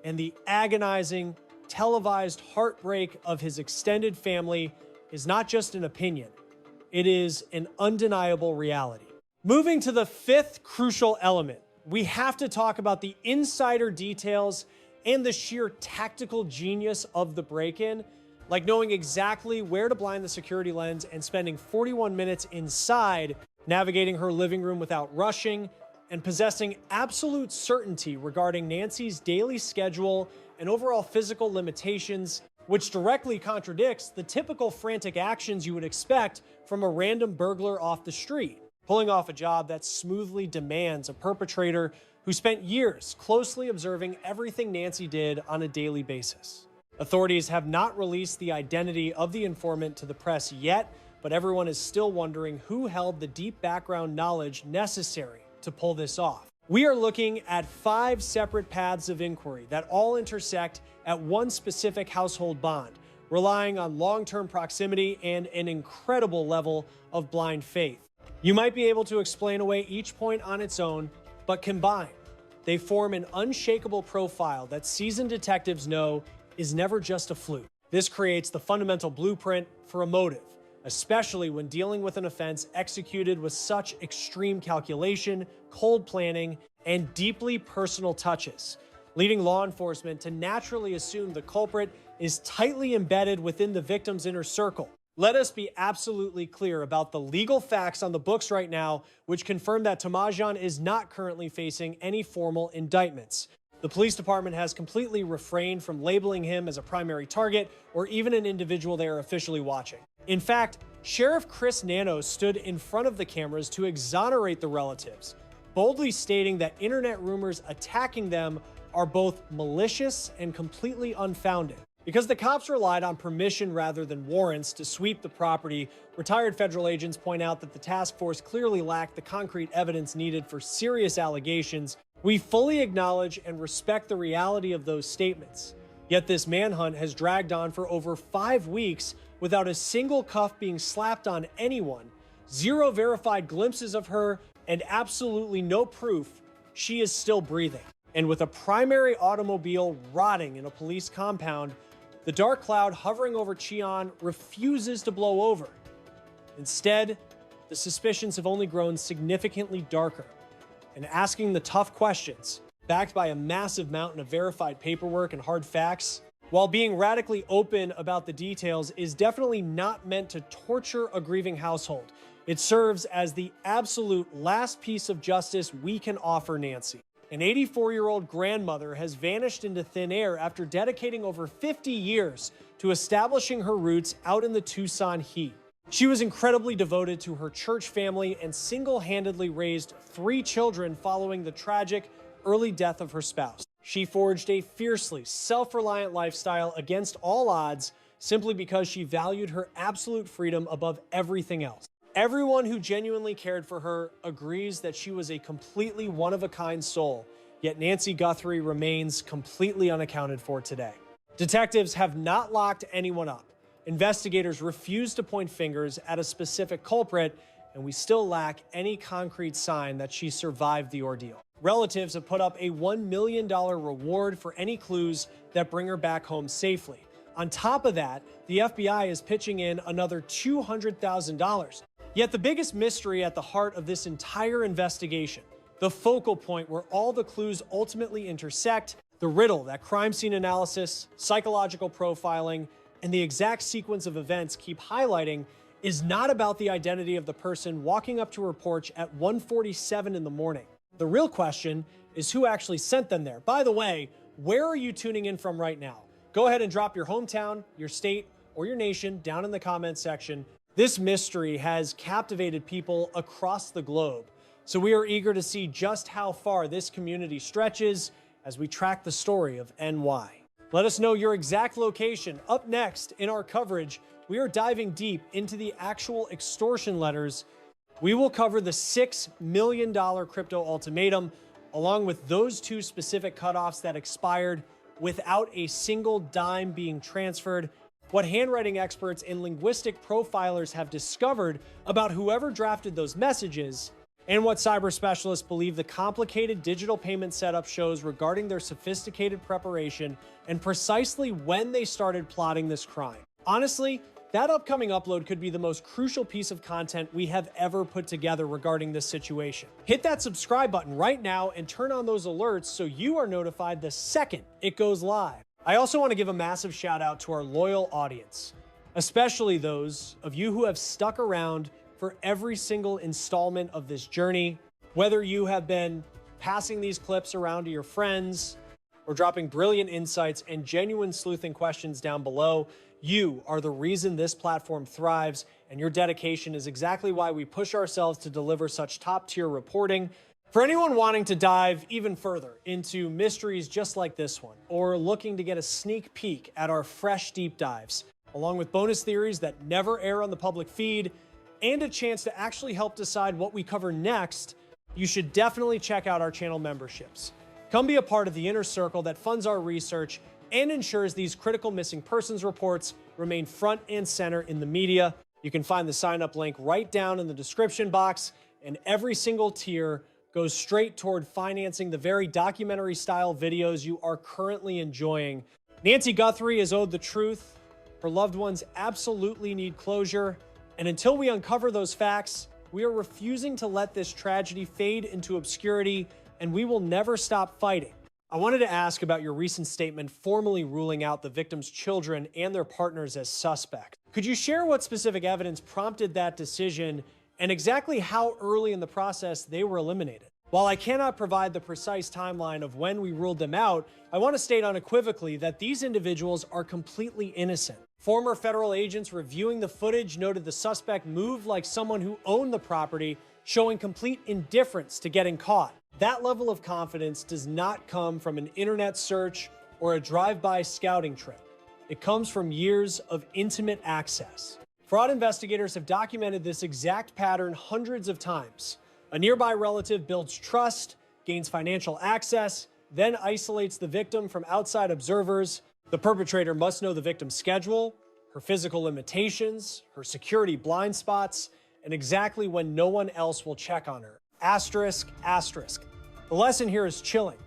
and the agonizing, televised heartbreak of his extended family is not just an opinion. It is an undeniable reality. Moving to the fifth crucial element, we have to talk about the insider details and the sheer tactical genius of the break-in, like knowing exactly where to blind the security lens and spending 41 minutes inside, navigating her living room without rushing, and possessing absolute certainty regarding Nancy's daily schedule and overall physical limitations, which directly contradicts the typical frantic actions you would expect from a random burglar off the street, pulling off a job that smoothly demands a perpetrator who spent years closely observing everything Nancy did on a daily basis. Authorities have not released the identity of the informant to the press yet, but everyone is still wondering who held the deep background knowledge necessary to pull this off. We are looking at 5 separate paths of inquiry that all intersect at one specific household bond, relying on long-term proximity and an incredible level of blind faith. You might be able to explain away each point on its own, but combined, they form an unshakable profile that seasoned detectives know is never just a fluke. This creates the fundamental blueprint for a motive, especially when dealing with an offense executed with such extreme calculation, cold planning, and deeply personal touches, leading law enforcement to naturally assume the culprit is tightly embedded within the victim's inner circle. Let us be absolutely clear about the legal facts on the books right now, which confirm that Tomaso is not currently facing any formal indictments. The police department has completely refrained from labeling him as a primary target or even an individual they are officially watching. In fact, Sheriff Chris Nanos stood in front of the cameras to exonerate the relatives, boldly stating that internet rumors attacking them are both malicious and completely unfounded. Because the cops relied on permission rather than warrants to sweep the property, retired federal agents point out that the task force clearly lacked the concrete evidence needed for serious allegations. We fully acknowledge and respect the reality of those statements. Yet this manhunt has dragged on for over 5 weeks without a single cuff being slapped on anyone, 0 verified glimpses of her, and absolutely no proof she is still breathing. And with a primary automobile rotting in a police compound, the dark cloud hovering over Tioni refuses to blow over. Instead, the suspicions have only grown significantly darker. And asking the tough questions, backed by a massive mountain of verified paperwork and hard facts, while being radically open about the details, is definitely not meant to torture a grieving household. It serves as the absolute last piece of justice we can offer Nancy. An 84-year-old grandmother has vanished into thin air after dedicating over 50 years to establishing her roots out in the Tucson heat. She was incredibly devoted to her church family and single-handedly raised 3 children following the tragic early death of her spouse. She forged a fiercely self-reliant lifestyle against all odds simply because she valued her absolute freedom above everything else. Everyone who genuinely cared for her agrees that she was a completely one-of-a-kind soul, yet Nancy Guthrie remains completely unaccounted for today. Detectives have not locked anyone up. Investigators refuse to point fingers at a specific culprit, and we still lack any concrete sign that she survived the ordeal. Relatives have put up a $1 million reward for any clues that bring her back home safely. On top of that, the FBI is pitching in another $200,000. Yet the biggest mystery at the heart of this entire investigation, the focal point where all the clues ultimately intersect, the riddle that crime scene analysis, psychological profiling, and the exact sequence of events keep highlighting, is not about the identity of the person walking up to her porch at 1:47 in the morning, The real question is who actually sent them there. By the way, where are you tuning in from right now? Go ahead and drop your hometown, your state, or your nation down in the comments section. This mystery has captivated people across the globe, so we are eager to see just how far this community stretches as we track the story of NY. Let us know your exact location. Up next in our coverage, we are diving deep into the actual extortion letters. We will cover the $6 million crypto ultimatum, along with those two specific cutoffs that expired without a single dime being transferred, what handwriting experts and linguistic profilers have discovered about whoever drafted those messages, and what cyber specialists believe the complicated digital payment setup shows regarding their sophisticated preparation and precisely when they started plotting this crime. Honestly, that upcoming upload could be the most crucial piece of content we have ever put together regarding this situation. Hit that subscribe button right now and turn on those alerts so you are notified the second it goes live. I also want to give a massive shout out to our loyal audience, especially those of you who have stuck around for every single installment of this journey. Whether you have been passing these clips around to your friends or dropping brilliant insights and genuine sleuthing questions down below, you are the reason this platform thrives, and your dedication is exactly why we push ourselves to deliver such top-tier reporting. For anyone wanting to dive even further into mysteries just like this one, or looking to get a sneak peek at our fresh deep dives, along with bonus theories that never air on the public feed, and a chance to actually help decide what we cover next, you should definitely check out our channel memberships. Come be a part of the inner circle that funds our research and ensures these critical missing persons reports remain front and center in the media. You can find the sign up link right down in the description box, and every single tier goes straight toward financing the very documentary style videos you are currently enjoying. Nancy Guthrie is owed the truth. Her loved ones absolutely need closure. And until we uncover those facts, we are refusing to let this tragedy fade into obscurity, and we will never stop fighting. I wanted to ask about your recent statement formally ruling out the victims' children and their partners as suspects. Could you share what specific evidence prompted that decision and exactly how early in the process they were eliminated? While I cannot provide the precise timeline of when we ruled them out, I want to state unequivocally that these individuals are completely innocent. Former federal agents reviewing the footage noted the suspect moved like someone who owned the property, showing complete indifference to getting caught. That level of confidence does not come from an internet search or a drive-by scouting trip. It comes from years of intimate access. Fraud investigators have documented this exact pattern hundreds of times. A nearby relative builds trust, gains financial access, then isolates the victim from outside observers. The perpetrator must know the victim's schedule, her physical limitations, her security blind spots, and exactly when no one else will check on her. Asterisk, asterisk. The lesson here is chilling.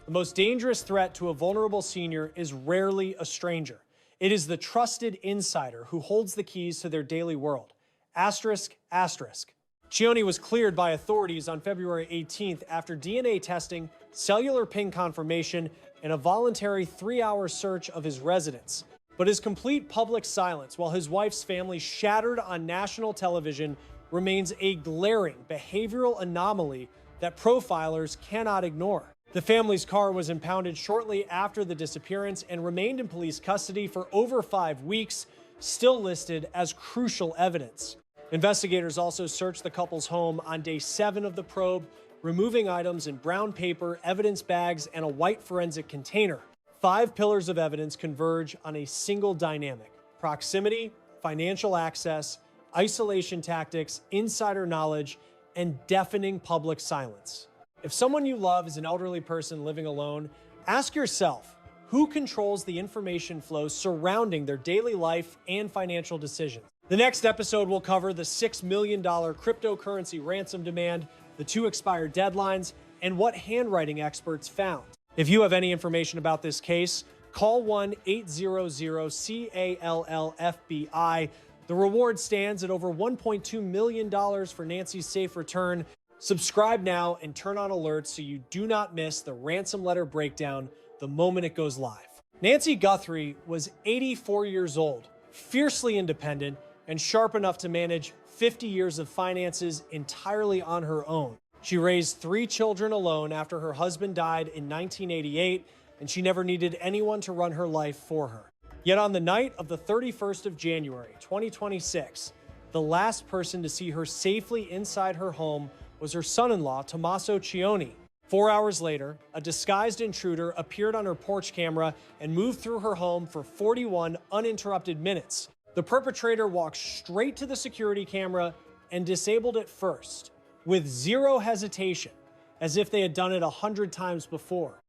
The most dangerous threat to a vulnerable senior is rarely a stranger. It is the trusted insider who holds the keys to their daily world. Asterisk, asterisk. Tioni was cleared by authorities on February 18th after DNA testing, cellular ping confirmation, and a voluntary 3-hour search of his residence. But his complete public silence while his wife's family shattered on national television remains a glaring behavioral anomaly that profilers cannot ignore. The family's car was impounded shortly after the disappearance and remained in police custody for over 5 weeks, still listed as crucial evidence. Investigators also searched the couple's home on day 7 of the probe, removing items in brown paper, evidence bags, and a white forensic container. 5 pillars of evidence converge on a single dynamic: proximity, financial access, isolation tactics, insider knowledge, and deafening public silence. If someone you love is an elderly person living alone, ask yourself, who controls the information flow surrounding their daily life and financial decisions? The next episode will cover the $6 million cryptocurrency ransom demand, the 2 expired deadlines, and what handwriting experts found. If you have any information about this case, call 1-800-CALL-FBI. The reward stands at over $1.2 million for Nancy's safe return. Subscribe now and turn on alerts so you do not miss the ransom letter breakdown the moment it goes live. Nancy Guthrie was 84 years old, fiercely independent, and sharp enough to manage 50 years of finances entirely on her own. She raised 3 children alone after her husband died in 1988, and she never needed anyone to run her life for her. Yet on the night of the 31st of January, 2026, the last person to see her safely inside her home was her son-in-law, Tomaso Tioni. 4 hours later, a disguised intruder appeared on her porch camera and moved through her home for 41 uninterrupted minutes. The perpetrator walked straight to the security camera and disabled it first, with zero hesitation, as if they had done it 100 times before.